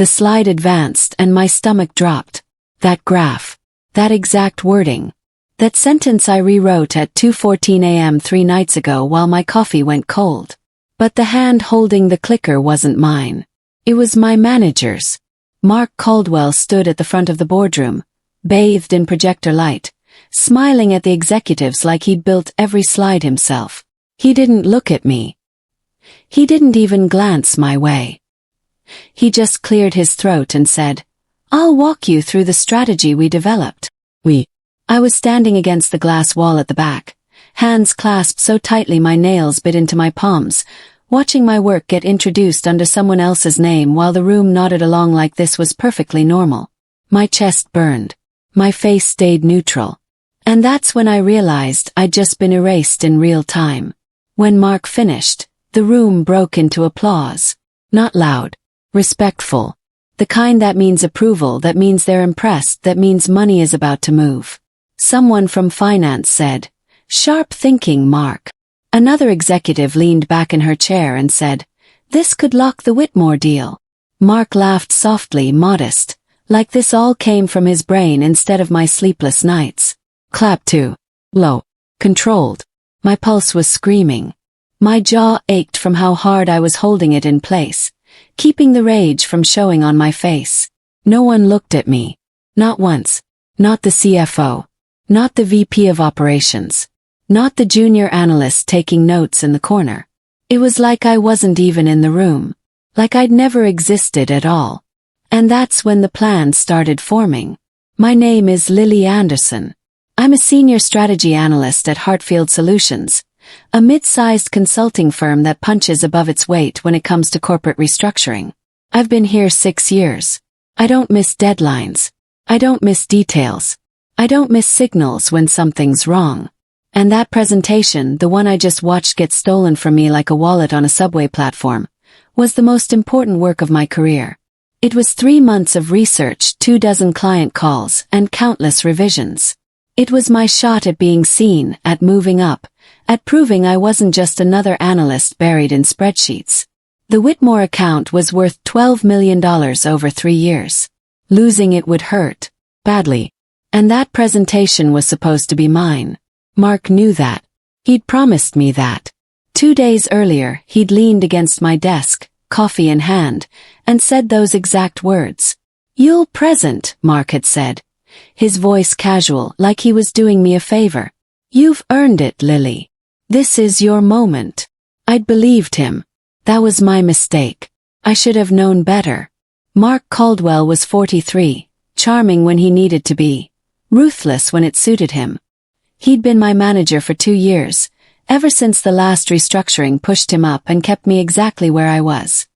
The slide advanced and my stomach dropped. That graph. That exact wording. That sentence I rewrote at 2:14 a.m. 3 nights ago while my coffee went cold. But the hand holding the clicker wasn't mine. It was my manager's. Mark Caldwell stood at the front of the boardroom, bathed in projector light, smiling at the executives like he'd built every slide himself. He didn't look at me. He didn't even glance my way. He just cleared his throat and said, "I'll walk you through the strategy we developed." I was standing against the glass wall at the back, hands clasped so tightly my nails bit into my palms, watching my work get introduced under someone else's name while the room nodded along like this was perfectly normal. My chest burned. My face stayed neutral. And that's when I realized I'd just been erased in real time. When Mark finished, the room broke into applause. Not loud. Respectful. The kind that means approval, that means they're impressed, that means money is about to move. Someone from finance said, "Sharp thinking, Mark." Another executive leaned back in her chair and said, "This could lock the Whitmore deal." Mark laughed softly, modest, like this all came from his brain instead of my sleepless nights. Clap 2. Low. Controlled. My pulse was screaming. My jaw ached from how hard I was holding it in place, keeping the rage from showing on my face. No one looked at me. Not once. Not the CFO. Not the VP of operations. Not the junior analyst taking notes in the corner. It was like I wasn't even in the room. Like I'd never existed at all. And that's when the plan started forming. My name is Lily Anderson. I'm a senior strategy analyst at Hartfield Solutions, a mid-sized consulting firm that punches above its weight when it comes to corporate restructuring. I've been here 6 years. I don't miss deadlines. I don't miss details. I don't miss signals when something's wrong. And that presentation, the one I just watched get stolen from me like a wallet on a subway platform, was the most important work of my career. It was 3 months of research, 24 client calls, and countless revisions. It was my shot at being seen, at moving up, at proving I wasn't just another analyst buried in spreadsheets. The Whitmore account was worth $12 million over 3 years. Losing it would hurt. Badly. And that presentation was supposed to be mine. Mark knew that. He'd promised me that. 2 days earlier, he'd leaned against my desk, coffee in hand, and said those exact words. "You'll present," Mark had said. His voice casual, like he was doing me a favor. "You've earned it, Lily. This is your moment." I'd believed him. That was my mistake. I should have known better. Mark Caldwell was 43, charming when he needed to be, ruthless when it suited him. He'd been my manager for 2 years, ever since the last restructuring pushed him up and kept me exactly where I was.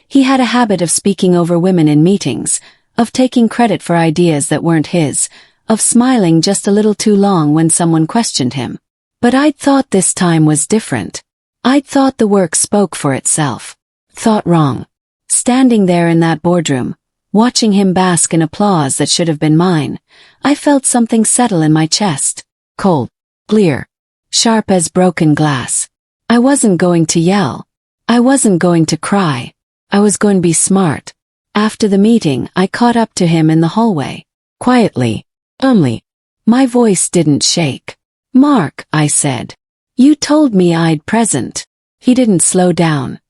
He had a habit of speaking over women in meetings, of taking credit for ideas that weren't his, of smiling just a little too long when someone questioned him. But I'd thought this time was different. I'd thought the work spoke for itself. Thought wrong. Standing there in that boardroom, watching him bask in applause that should have been mine, I felt something settle in my chest. Cold. Clear. Sharp as broken glass. I wasn't going to yell. I wasn't going to cry. I was going to be smart. After the meeting, I caught up to him in the hallway. Quietly. Only. My voice didn't shake. "Mark," I said. "You told me I'd present." He didn't slow down.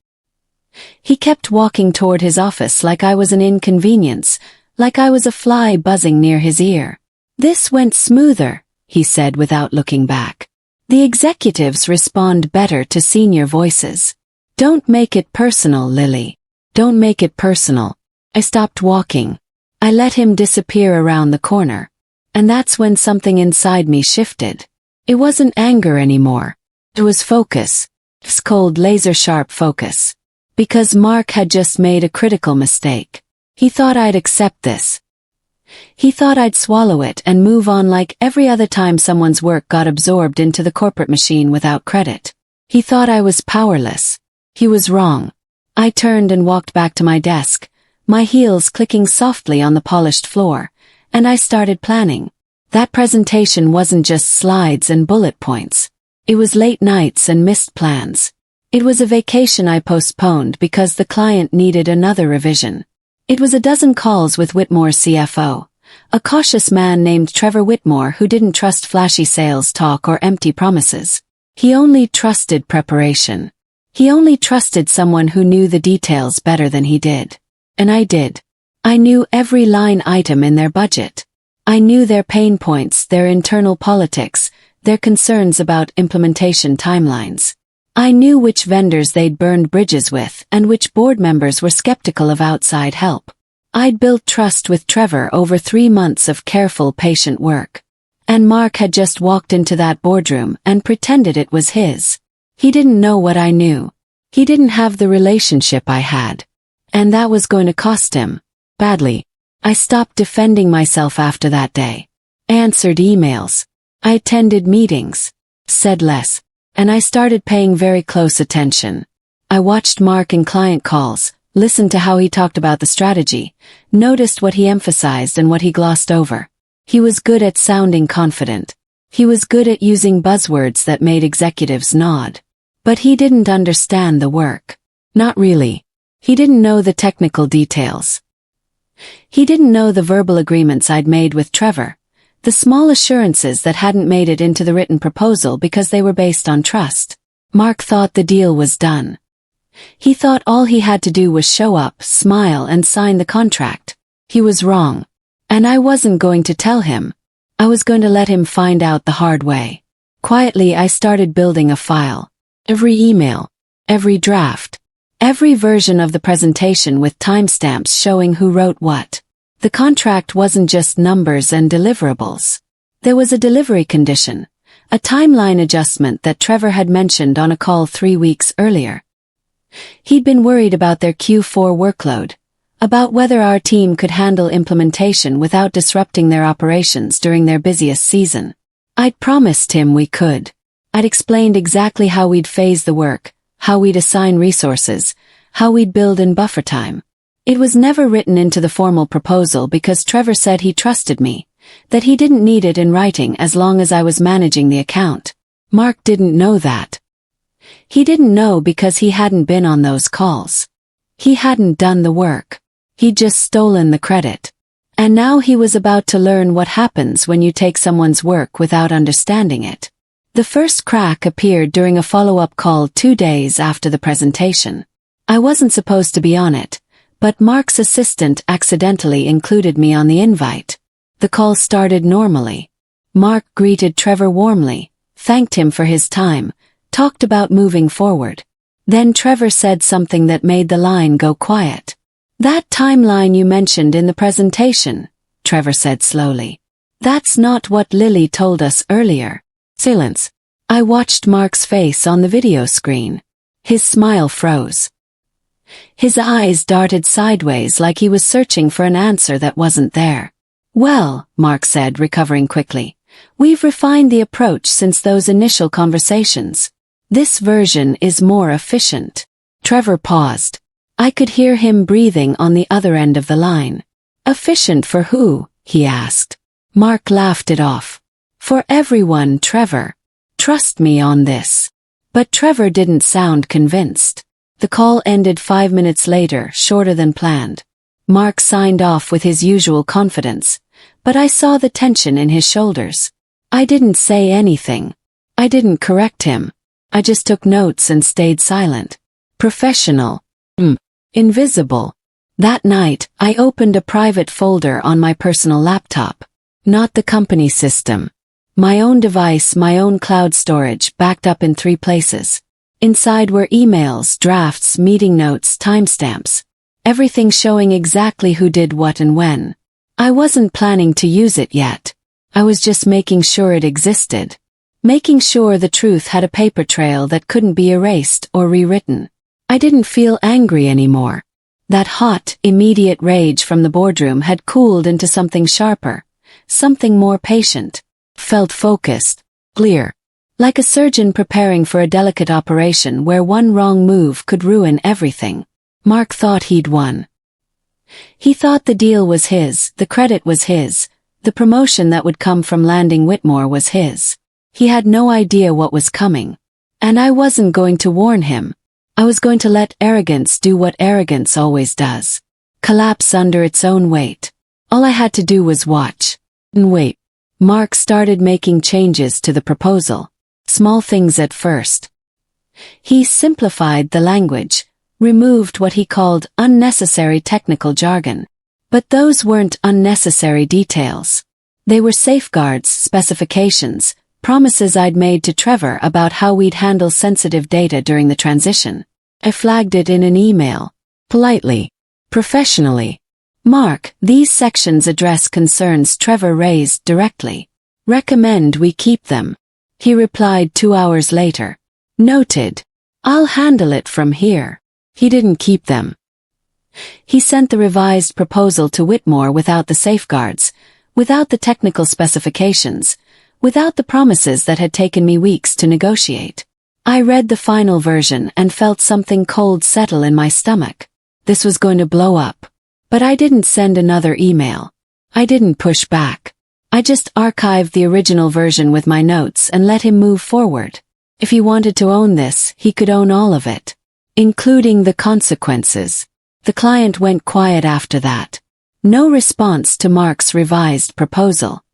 He kept walking toward his office like I was an inconvenience, like I was a fly buzzing near his ear. "This went smoother," he said without looking back. "The executives respond better to senior voices. Don't make it personal, Lily. Don't make it personal." I stopped walking. I let him disappear around the corner. And that's when something inside me shifted. It wasn't anger anymore. It was focus. It's cold, laser-sharp focus. Because Mark had just made a critical mistake. He thought I'd accept this. He thought I'd swallow it and move on like every other time someone's work got absorbed into the corporate machine without credit. He thought I was powerless. He was wrong. I turned and walked back to my desk, my heels clicking softly on the polished floor, and I started planning. That presentation wasn't just slides and bullet points. It was late nights and missed plans. It was a vacation I postponed because the client needed another revision. It was a dozen calls with Whitmore's CFO, a cautious man named Trevor Whitmore who didn't trust flashy sales talk or empty promises. He only trusted preparation. He only trusted someone who knew the details better than he did. And I did. I knew every line item in their budget. I knew their pain points, their internal politics, their concerns about implementation timelines. I knew which vendors they'd burned bridges with and which board members were skeptical of outside help. I'd built trust with Trevor over 3 months of careful, patient work. And Mark had just walked into that boardroom and pretended it was his. He didn't know what I knew. He didn't have the relationship I had. And that was going to cost him. Badly. I stopped defending myself after that day. I answered emails. I attended meetings. Said less. And I started paying very close attention. I watched Mark in client calls, listened to how he talked about the strategy, noticed what he emphasized and what he glossed over. He was good at sounding confident. He was good at using buzzwords that made executives nod. But he didn't understand the work. Not really. He didn't know the technical details. He didn't know the verbal agreements I'd made with Trevor, the small assurances that hadn't made it into the written proposal because they were based on trust. Mark thought the deal was done. He thought all he had to do was show up, smile, and sign the contract. He was wrong. And I wasn't going to tell him. I was going to let him find out the hard way. Quietly, I started building a file. Every email, every draft, every version of the presentation with timestamps showing who wrote what. The contract wasn't just numbers and deliverables. There was a delivery condition, a timeline adjustment that Trevor had mentioned on a call 3 weeks earlier. He'd been worried about their Q4 workload, about whether our team could handle implementation without disrupting their operations during their busiest season. I'd promised him we could. I'd explained exactly how we'd phase the work, how we'd assign resources, how we'd build in buffer time. It was never written into the formal proposal because Trevor said he trusted me, that he didn't need it in writing as long as I was managing the account. Mark didn't know that. He didn't know because he hadn't been on those calls. He hadn't done the work. He'd just stolen the credit. And now he was about to learn what happens when you take someone's work without understanding it. The first crack appeared during a follow-up call 2 days after the presentation. I wasn't supposed to be on it, but Mark's assistant accidentally included me on the invite. The call started normally. Mark greeted Trevor warmly, thanked him for his time, talked about moving forward. Then Trevor said something that made the line go quiet. "That timeline you mentioned in the presentation," Trevor said slowly. "That's not what Lily told us earlier." Silence. I watched Mark's face on the video screen. His smile froze. His eyes darted sideways like he was searching for an answer that wasn't there. "Well," Mark said, recovering quickly, "we've refined the approach since those initial conversations. This version is more efficient." Trevor paused. I could hear him breathing on the other end of the line. "Efficient for who?" he asked. Mark laughed it off. "For everyone, Trevor. Trust me on this." But Trevor didn't sound convinced. The call ended 5 minutes later, shorter than planned. Mark signed off with his usual confidence, but I saw the tension in his shoulders. I didn't say anything. I didn't correct him. I just took notes and stayed silent. Professional. Invisible. That night, I opened a private folder on my personal laptop. Not the company system. My own device, my own cloud storage, backed up in 3 places. Inside were emails, drafts, meeting notes, timestamps. Everything showing exactly who did what and when. I wasn't planning to use it yet. I was just making sure it existed. Making sure the truth had a paper trail that couldn't be erased or rewritten. I didn't feel angry anymore. That hot, immediate rage from the boardroom had cooled into something sharper, something more patient. Felt focused, clear. Like a surgeon preparing for a delicate operation where one wrong move could ruin everything. Mark thought he'd won. He thought the deal was his, the credit was his, the promotion that would come from landing Whitmore was his. He had no idea what was coming. And I wasn't going to warn him. I was going to let arrogance do what arrogance always does. collapse under its own weight. All I had to do was watch and wait. Mark started making changes to the proposal. Small things at first. He simplified the language, removed what he called unnecessary technical jargon. But those weren't unnecessary details. They were safeguards, specifications, promises I'd made to Trevor about how we'd handle sensitive data during the transition. I flagged it in an email. Politely. Professionally. Mark, these sections address concerns Trevor raised directly. Recommend we keep them. He replied 2 hours later. Noted. I'll handle it from here. He didn't keep them. He sent the revised proposal to Whitmore without the safeguards, without the technical specifications, without the promises that had taken me weeks to negotiate. I read the final version and felt something cold settle in my stomach. This was going to blow up. But I didn't send another email. I didn't push back. I just archived the original version with my notes and let him move forward. If he wanted to own this, he could own all of it, including the consequences. The client went quiet after that. No response to Mark's revised proposal.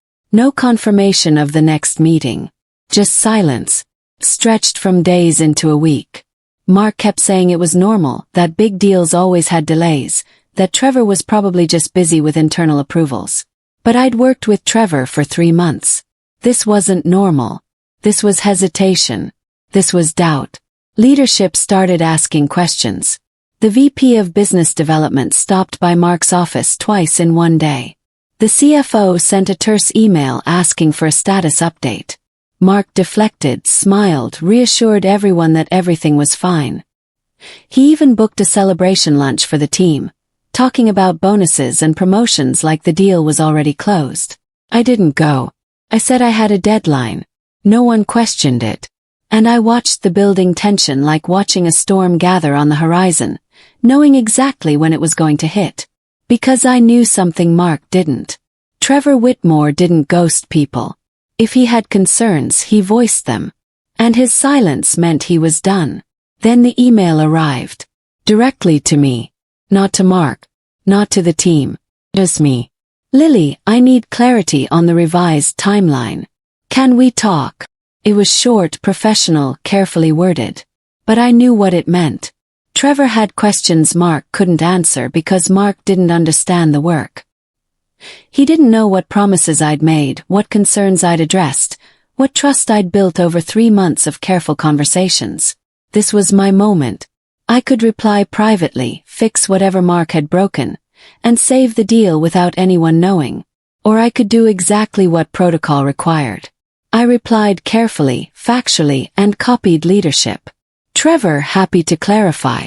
No confirmation of the next meeting. Just silence, stretched from days into a week. Mark kept saying it was normal, that big deals always had delays, that Trevor was probably just busy with internal approvals. But I'd worked with Trevor for 3 months. This wasn't normal. This was hesitation. This was doubt. Leadership started asking questions. The VP of Business Development stopped by Mark's office twice in one day. The CFO sent a terse email asking for a status update. Mark deflected, smiled, reassured everyone that everything was fine. He even booked a celebration lunch for the team, talking about bonuses and promotions like the deal was already closed. I didn't go. I said I had a deadline. No one questioned it. And I watched the building tension like watching a storm gather on the horizon, knowing exactly when it was going to hit. Because I knew something Mark didn't. Trevor Whitmore didn't ghost people. If he had concerns, he voiced them. And his silence meant he was done. Then the email arrived. Directly to me. Not to Mark. Not to the team. Just me. Lily, I need clarity on the revised timeline. Can we talk? It was short, professional, carefully worded. But I knew what it meant. Trevor had questions Mark couldn't answer because Mark didn't understand the work. He didn't know what promises I'd made, what concerns I'd addressed, what trust I'd built over 3 months of careful conversations. This was my moment. I could reply privately, fix whatever Mark had broken, and save the deal without anyone knowing. Or I could do exactly what protocol required. I replied carefully, factually, and copied leadership. Trevor happy to clarify.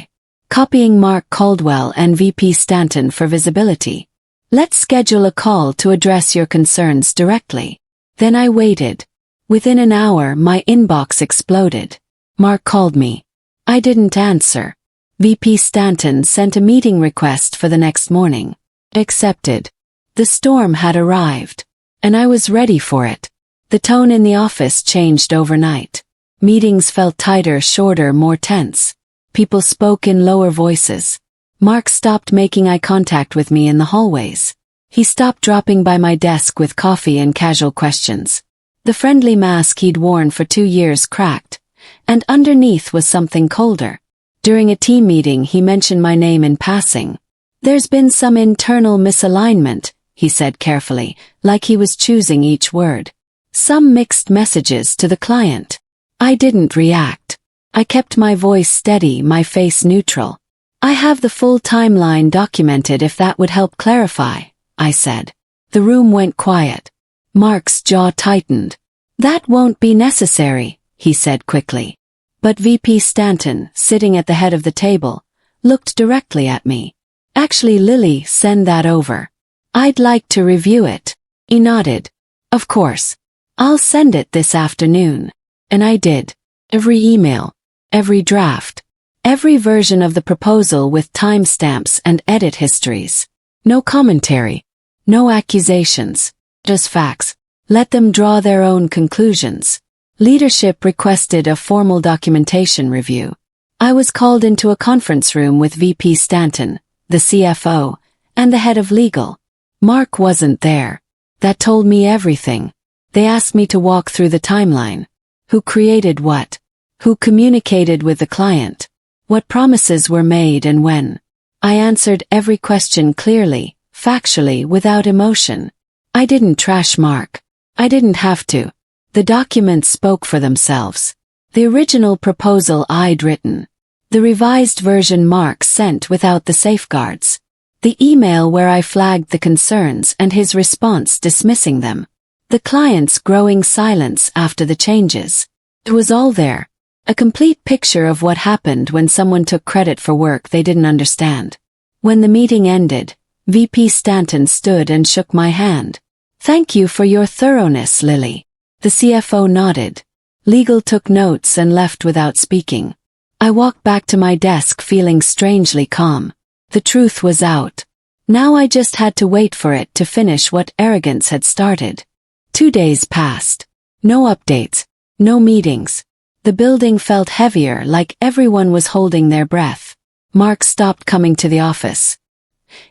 Copying Mark Caldwell and VP Stanton for visibility. Let's schedule a call to address your concerns directly. Then I waited. Within an hour my inbox exploded. Mark called me. I didn't answer. VP Stanton sent a meeting request for the next morning. Accepted. The storm had arrived. And I was ready for it. The tone in the office changed overnight. Meetings felt tighter, shorter, more tense. People spoke in lower voices. Mark stopped making eye contact with me in the hallways. He stopped dropping by my desk with coffee and casual questions. The friendly mask he'd worn for 2 years cracked, and underneath was something colder. During a team meeting he mentioned my name in passing. There's been some internal misalignment, he said carefully, like he was choosing each word. Some mixed messages to the client. I didn't react. I kept my voice steady, my face neutral. I have the full timeline documented if that would help clarify, I said. The room went quiet. Mark's jaw tightened. That won't be necessary, he said quickly. But VP Stanton, sitting at the head of the table, looked directly at me. Actually, Lily, send that over. I'd like to review it. He nodded. Of course. I'll send it this afternoon. And I did. Every email. Every draft. Every version of the proposal with timestamps and edit histories. No commentary. No accusations. Just facts. Let them draw their own conclusions. Leadership requested a formal documentation review. I was called into a conference room with VP Stanton, the CFO, And the head of legal. Mark wasn't there. That told me everything. They asked me to walk through the timeline. Who created what? Who communicated with the client? What promises were made and when? I answered every question clearly, factually, without emotion. I didn't trash Mark. I didn't have to. The documents spoke for themselves. The original proposal I'd written. The revised version Mark sent without the safeguards. The email where I flagged the concerns and his response dismissing them. The client's growing silence after the changes. It was all there. A complete picture of what happened when someone took credit for work they didn't understand. When the meeting ended, VP Stanton stood and shook my hand. "Thank you for your thoroughness, Lily." The CFO nodded. Legal took notes and left without speaking. I walked back to my desk feeling strangely calm. The truth was out. Now I just had to wait for it to finish what arrogance had started. 2 days passed. No updates. No meetings. The building felt heavier, like everyone was holding their breath. Mark stopped coming to the office.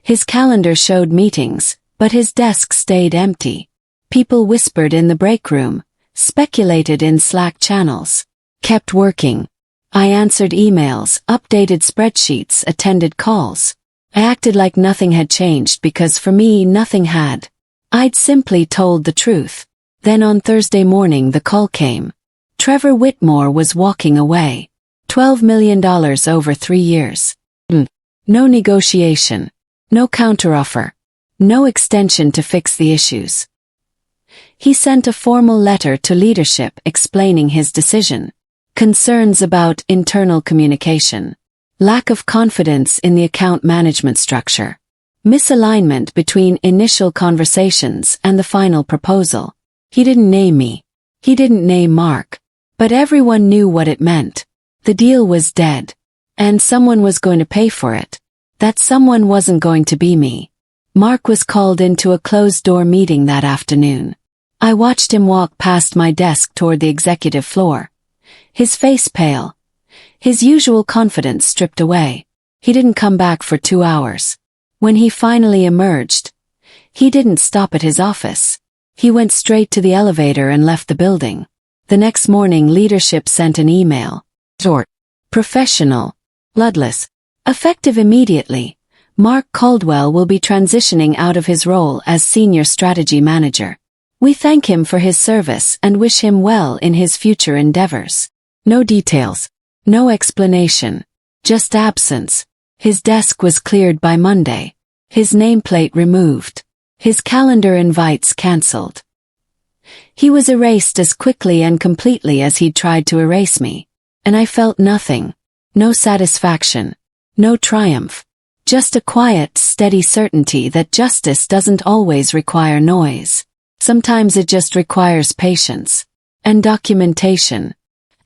His calendar showed meetings, but his desk stayed empty. People whispered in the break room, speculated in Slack channels, kept working. I answered emails, updated spreadsheets, attended calls. I acted like nothing had changed because for me nothing had. I'd simply told the truth. Then on Thursday morning the call came. Trevor Whitmore was walking away. $12 million over 3 years. No negotiation. No counteroffer. No extension to fix the issues. He sent a formal letter to leadership explaining his decision. Concerns about internal communication. Lack of confidence in the account management structure. Misalignment between initial conversations and the final proposal. He didn't name me. He didn't name Mark. But everyone knew what it meant. The deal was dead. And someone was going to pay for it. That someone wasn't going to be me. Mark was called into a closed-door meeting that afternoon. I watched him walk past my desk toward the executive floor. His face pale. His usual confidence stripped away. He didn't come back for 2 hours. When he finally emerged, he didn't stop at his office. He went straight to the elevator and left the building. The next morning leadership sent an email. Short. Professional. Bloodless. Effective immediately. Mark Caldwell will be transitioning out of his role as Senior Strategy Manager. We thank him for his service and wish him well in his future endeavors. No details. No explanation. Just absence. His desk was cleared by Monday. His nameplate removed. His calendar invites cancelled. He was erased as quickly and completely as he'd tried to erase me. And I felt nothing. No satisfaction. No triumph. Just a quiet, steady certainty that justice doesn't always require noise. Sometimes it just requires patience. And documentation.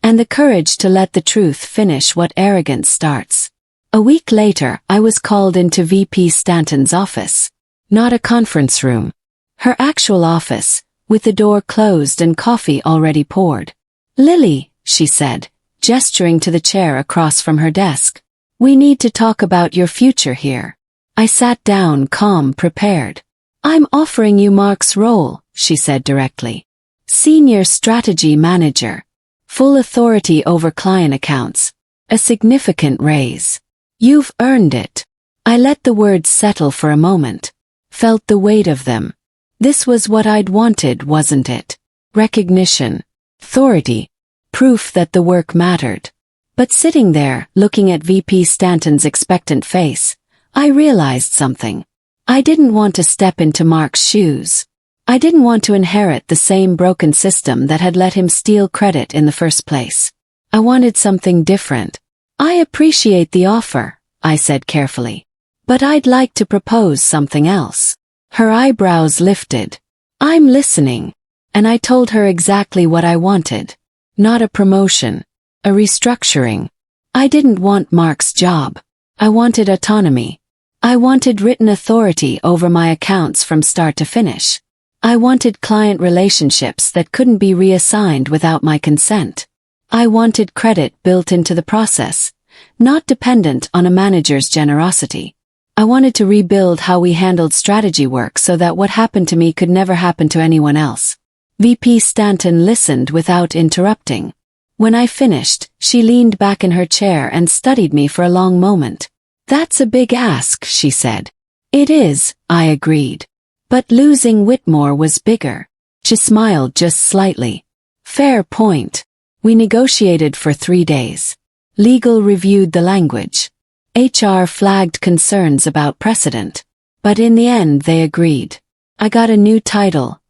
And the courage to let the truth finish what arrogance starts. A week later, I was called into VP Stanton's office. Not a conference room. Her actual office, with the door closed and coffee already poured. "Lily," she said, gesturing to the chair across from her desk. "We need to talk about your future here." I sat down, calm, prepared. "I'm offering you Mark's role," she said directly. "Senior Strategy Manager. Full authority over client accounts. A significant raise. You've earned it." I let the words settle for a moment. Felt the weight of them. This was what I'd wanted, wasn't it? Recognition. Authority. Proof that the work mattered. But sitting there, looking at VP Stanton's expectant face, I realized something. I didn't want to step into Mark's shoes. I didn't want to inherit the same broken system that had let him steal credit in the first place. I wanted something different. "I appreciate the offer," I said carefully. "But I'd like to propose something else." Her eyebrows lifted. "I'm listening." And I told her exactly what I wanted. Not a promotion. A restructuring. I didn't want Mark's job. I wanted autonomy. I wanted written authority over my accounts from start to finish. I wanted client relationships that couldn't be reassigned without my consent. I wanted credit built into the process, not dependent on a manager's generosity. I wanted to rebuild how we handled strategy work so that what happened to me could never happen to anyone else. VP Stanton listened without interrupting. When I finished, she leaned back in her chair and studied me for a long moment. "That's a big ask," she said. "It is," I agreed. "But losing Whitmore was bigger." She smiled just slightly. "Fair point." We negotiated for 3 days. Legal reviewed the language. HR flagged concerns about precedent. But in the end they agreed. I got a new title: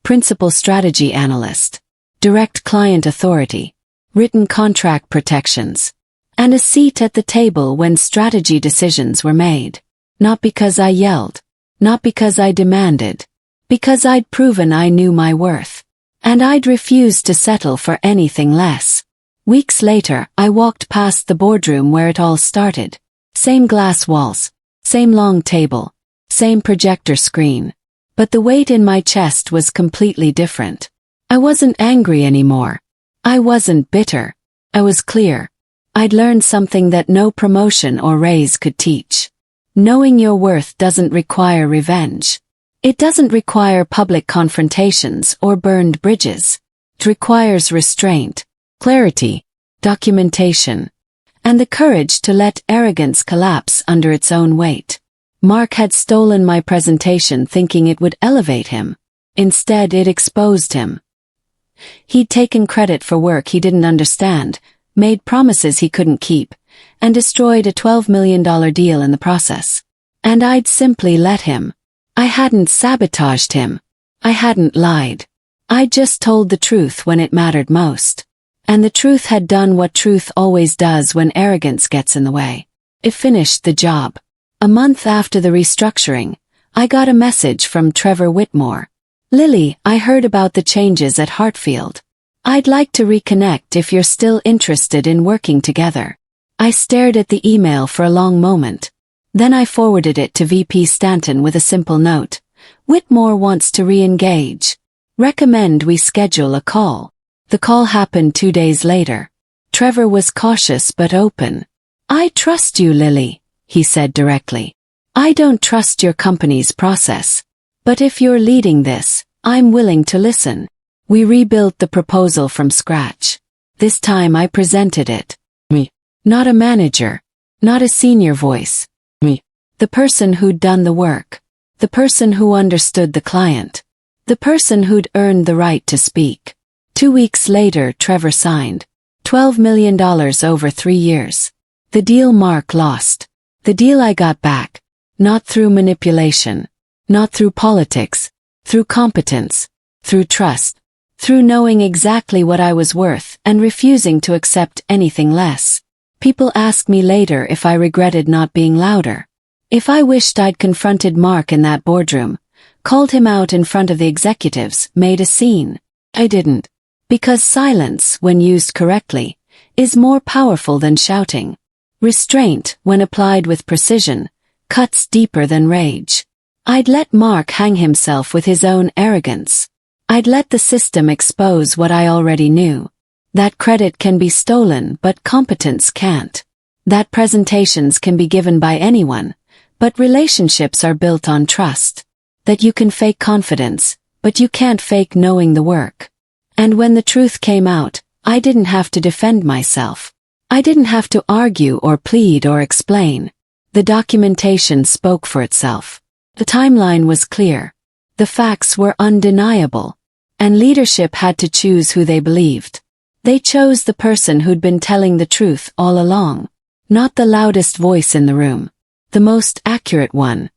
Principal Strategy Analyst, Direct Client Authority, Written Contract Protections, and a seat at the table when strategy decisions were made. Not because I yelled, not because I demanded, because I'd proven I knew my worth. And I'd refused to settle for anything less. Weeks later, I walked past the boardroom where it all started. Same glass walls, same long table, same projector screen. But the weight in my chest was completely different. I wasn't angry anymore. I wasn't bitter. I was clear. I'd learned something that no promotion or raise could teach. Knowing your worth doesn't require revenge. It doesn't require public confrontations or burned bridges. It requires restraint, clarity, documentation, and the courage to let arrogance collapse under its own weight. Mark had stolen my presentation thinking it would elevate him. Instead, it exposed him. He'd taken credit for work he didn't understand, made promises he couldn't keep, and destroyed a $12 million deal in the process. And I'd simply let him. I hadn't sabotaged him. I hadn't lied. I'd just told the truth when it mattered most. And the truth had done what truth always does when arrogance gets in the way. It finished the job. A month after the restructuring, I got a message from Trevor Whitmore. "Lily, I heard about the changes at Hartfield. I'd like to reconnect if you're still interested in working together." I stared at the email for a long moment. Then I forwarded it to VP Stanton with a simple note. "Whitmore wants to re-engage. Recommend we schedule a call." The call happened 2 days later. Trevor was cautious but open. "I trust you, Lily," he said directly. "I don't trust your company's process. But if you're leading this, I'm willing to listen." We rebuilt the proposal from scratch. This time I presented it. Me. Not a manager. Not a senior voice. Me. The person who'd done the work. The person who understood the client. The person who'd earned the right to speak. 2 weeks later, Trevor signed. $12 million over 3 years. The deal Mark lost. The deal I got back. Not through manipulation. Not through politics. Through competence. Through trust. Through knowing exactly what I was worth and refusing to accept anything less. People asked me later if I regretted not being louder. If I wished I'd confronted Mark in that boardroom, called him out in front of the executives, made a scene. I didn't. Because silence, when used correctly, is more powerful than shouting. Restraint, when applied with precision, cuts deeper than rage. I'd let Mark hang himself with his own arrogance. I'd let the system expose what I already knew. That credit can be stolen, but competence can't. That presentations can be given by anyone, but relationships are built on trust. That you can fake confidence, but you can't fake knowing the work. And when the truth came out, I didn't have to defend myself. I didn't have to argue or plead or explain. The documentation spoke for itself. The timeline was clear. The facts were undeniable. And leadership had to choose who they believed. They chose the person who'd been telling the truth all along. Not the loudest voice in the room. The most accurate one.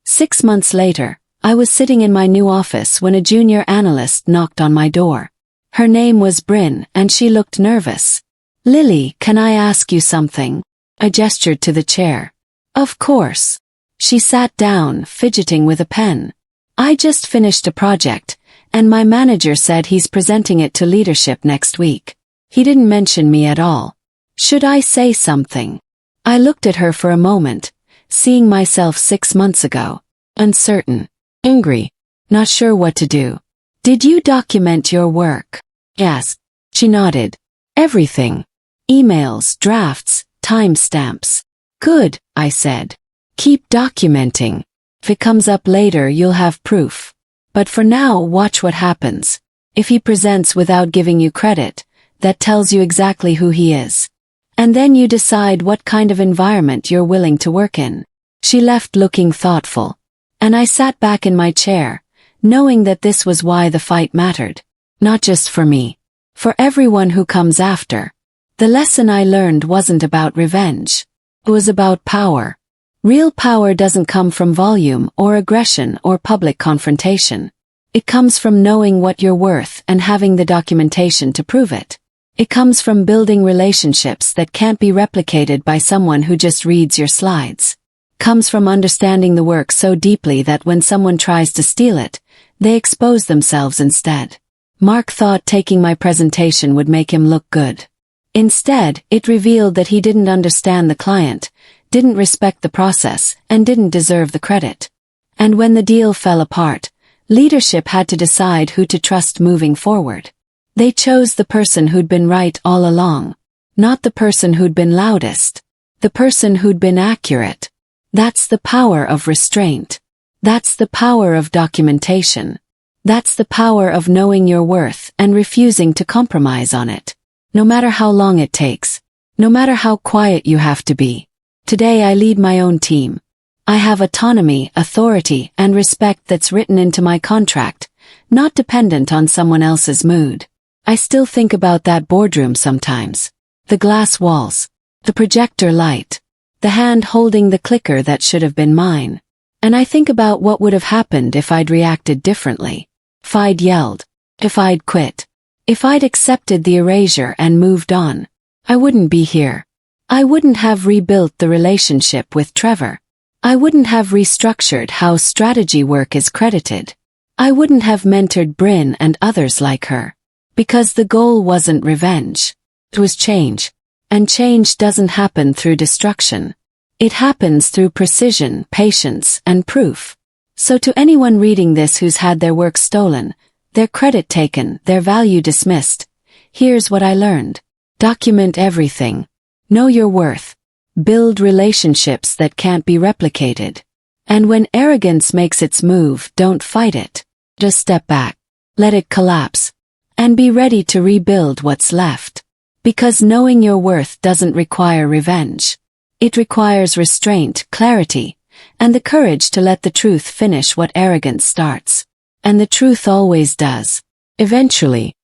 6 months later, I was sitting in my new office when a junior analyst knocked on my door. Her name was Bryn, and she looked nervous. "Lily, can I ask you something?" I gestured to the chair. "Of course." She sat down, fidgeting with a pen. "I just finished a project, and my manager said he's presenting it to leadership next week. He didn't mention me at all. Should I say something?" I looked at her for a moment, seeing myself 6 months ago. Uncertain. Angry. Not sure what to do. "Did you document your work?" Yes. She nodded. "Everything. Emails, drafts, timestamps." "Good," I said. Keep documenting. If it comes up later, you'll have proof. But for now, watch what happens. If he presents without giving you credit, that tells you exactly who he is. And then you decide what kind of environment you're willing to work in. She left looking thoughtful. And I sat back in my chair, knowing that this was why the fight mattered. Not just for me. For everyone who comes after. The lesson I learned wasn't about revenge. It was about power. Real power doesn't come from volume or aggression or public confrontation. It comes from knowing what you're worth and having the documentation to prove it. It comes from building relationships that can't be replicated by someone who just reads your slides. Comes from understanding the work so deeply that when someone tries to steal it, they expose themselves instead. Mark thought taking my presentation would make him look good. Instead, it revealed that he didn't understand the client, didn't respect the process, and didn't deserve the credit. And when the deal fell apart, leadership had to decide who to trust moving forward. They chose the person who'd been right all along. Not the person who'd been loudest. The person who'd been accurate. That's the power of restraint. That's the power of documentation. That's the power of knowing your worth and refusing to compromise on it. No matter how long it takes. No matter how quiet you have to be. Today I lead my own team. I have autonomy, authority, and respect that's written into my contract, not dependent on someone else's mood. I still think about that boardroom sometimes. The glass walls. The projector light. The hand holding the clicker that should have been mine. And I think about what would have happened if I'd reacted differently. If I'd yelled. If I'd quit. If I'd accepted the erasure and moved on. I wouldn't be here. I wouldn't have rebuilt the relationship with Trevor. I wouldn't have restructured how strategy work is credited. I wouldn't have mentored Bryn and others like her. Because the goal wasn't revenge. It was change. And change doesn't happen through destruction. It happens through precision, patience, and proof. So to anyone reading this who's had their work stolen, their credit taken, their value dismissed, here's what I learned. Document everything. Know your worth. Build relationships that can't be replicated. And when arrogance makes its move, don't fight it. Just step back. Let it collapse. And be ready to rebuild what's left. Because knowing your worth doesn't require revenge. It requires restraint, clarity, and the courage to let the truth finish what arrogance starts. And the truth always does. Eventually.